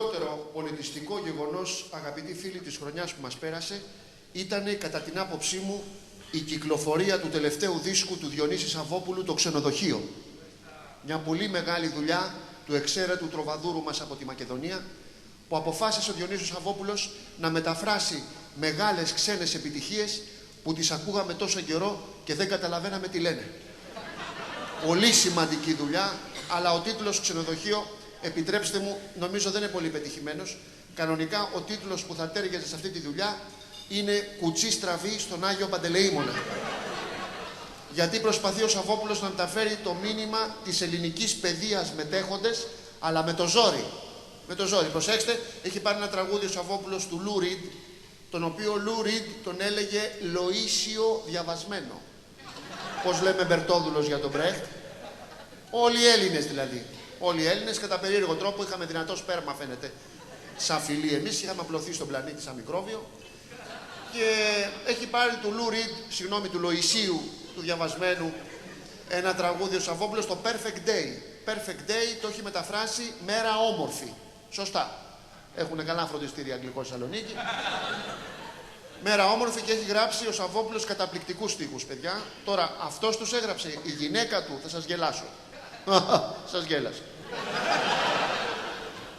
Το πολιτιστικό γεγονός, αγαπητοί φίλοι, της χρονιάς που μας πέρασε ήταν, κατά την άποψή μου, η κυκλοφορία του τελευταίου δίσκου του Διονύση Σαββόπουλου, το Ξενοδοχείο. Μια πολύ μεγάλη δουλειά του εξαίρετου τροβαδούρου μας από τη Μακεδονία, που αποφάσισε ο Διονύσιος Σαββόπουλος να μεταφράσει μεγάλες ξένες επιτυχίες που τις ακούγαμε τόσο καιρό και δεν καταλαβαίναμε τι λένε. Πολύ σημαντική δουλειά, αλλά ο τίτλος Ξενοδοχείο, επιτρέψτε μου, νομίζω δεν είναι πολύ πετυχημένος. Κανονικά ο τίτλος που θα τέριαζε σε αυτή τη δουλειά είναι «Κουτσί στραβή στον Άγιο Παντελεήμονα». Γιατί προσπαθεί ο Σαββόπουλος να μεταφέρει το μήνυμα της ελληνικής παιδείας μετέχοντες, αλλά με το ζόρι. Με το ζόρι. Προσέξτε, έχει πάρει ένα τραγούδι ο Σαββόπουλος του Λου Ριντ, τον οποίο Λου Ριντ τον έλεγε Λοΐσιο διαβασμένο. Πώς λέμε Μπερτόδουλος για τον Μπρέχτ. Όλοι οι Έλληνες δηλαδή. Όλοι οι Έλληνες, κατά περίεργο τρόπο, είχαμε δυνατό σπέρμα, φαίνεται, σαν φυλή. Εμείς είχαμε απλωθεί στον πλανήτη σαν μικρόβιο. Και έχει πάρει του Λου Ριντ, συγγνώμη, του Λοϊσίου, του διαβασμένου, ένα τραγούδι ο Σαββόπουλος, το Perfect Day. Perfect Day το έχει μεταφράσει μέρα όμορφη. Σωστά. Έχουν καλά φροντιστήρια αγγλικό Θεσσαλονίκη. Μέρα όμορφη, και έχει γράψει ο Σαββόπουλος καταπληκτικούς στίχους, παιδιά. Τώρα, αυτός τους έγραψε, η γυναίκα του, θα σας γελάσω. Σας γέλασε.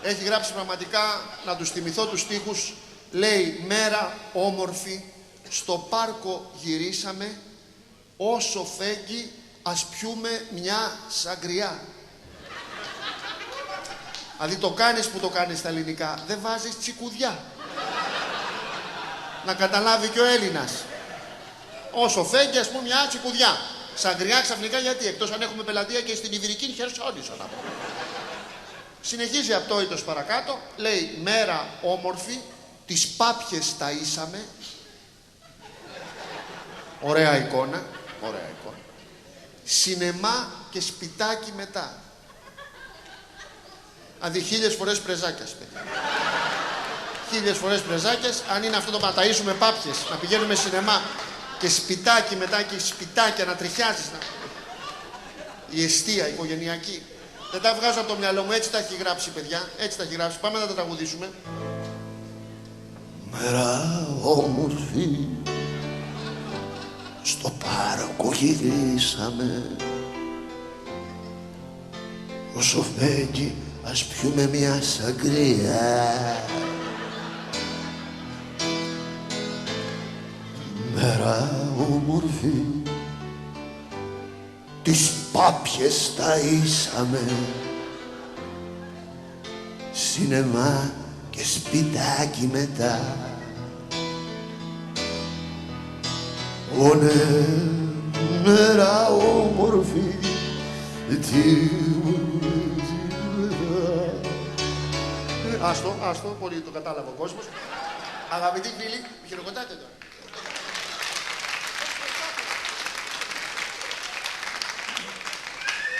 Έχει γράψει πραγματικά, να τους θυμηθώ τους στίχους. Λέει, μέρα όμορφη, στο πάρκο γυρίσαμε, όσο φέγγει ας πιούμε μια σαγκριά. Δηλαδή το κάνεις που το κάνεις στα ελληνικά, δεν βάζεις τσικουδιά. Να καταλάβει και ο Έλληνας. Όσο φέγγει ας πούμε μια τσικουδιά. Σαγκριά ξαφνικά γιατί, εκτός αν έχουμε πελατεία και στην Ιβηρική Χερσόνησο να πω. Συνεχίζει απτόητος παρακάτω, λέει, μέρα όμορφη, τις πάπιες ταΐσαμε. Ωραία εικόνα, ωραία εικόνα. Σινεμά και σπιτάκι μετά. Δηλαδή 1000 φορές πρεζάκιας, παιδιά. 1000 φορές πρεζάκιας, αν είναι αυτό το να ταΐσουμε πάπιες, να πηγαίνουμε σινεμά και σπιτάκι μετά, και σπιτάκια να τριχιάζεις. Η εστία οικογενειακή. Δεν τα βγάζω από το μυαλό μου, έτσι τα έχει γράψει, παιδιά. Έτσι τα έχει γράψει. Πάμε να τα τραγουδήσουμε. Μέρα όμορφη, στο πάρκο γυρίσαμε, όσο φέγγει ας πιούμε μια σαγκριά. Μέρα όμορφη, τις πάπιες ταΐσαμε, σινεμά και σπιτάκι μετά. Ω ναι, μέρα όμορφη, Άστο, πολύ το κατάλαβε ο κόσμος. Αγαπητοί φίλοι, χειροκροτάτε τώρα.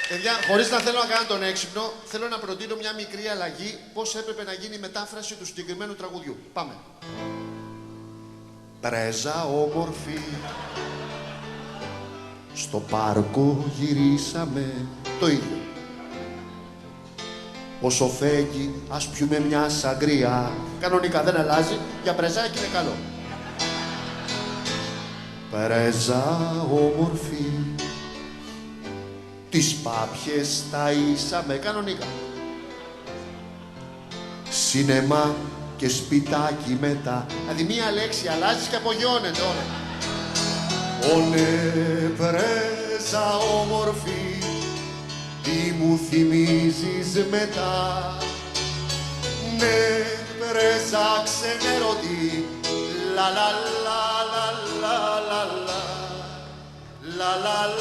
Παιδιά, χωρίς να θέλω να κάνω τον έξυπνο, θέλω να προτείνω μια μικρή αλλαγή πώς έπρεπε να γίνει η μετάφραση του συγκεκριμένου τραγουδιού. Πάμε. Πρέζα όμορφη, στο πάρκο γυρίσαμε, το ίδιο. όσο φέγγει ας πιούμε μια σαγκριά. Κανονικά δεν αλλάζει, για πρεζάκι είναι καλό. Πρέζα όμορφη, τις πάπιες ταΐσαμε, κανονικά. Σινεμά και σπιτάκι μετά. Δηλαδή μία λέξη αλλάζεις και απογειώνεται όλα. Ω ναι, πρέζα όμορφη, τι μου θυμίζεις μετά. Ναι, πρέζα ξενερωτή, λα λα λα λα λα λα λα λα λα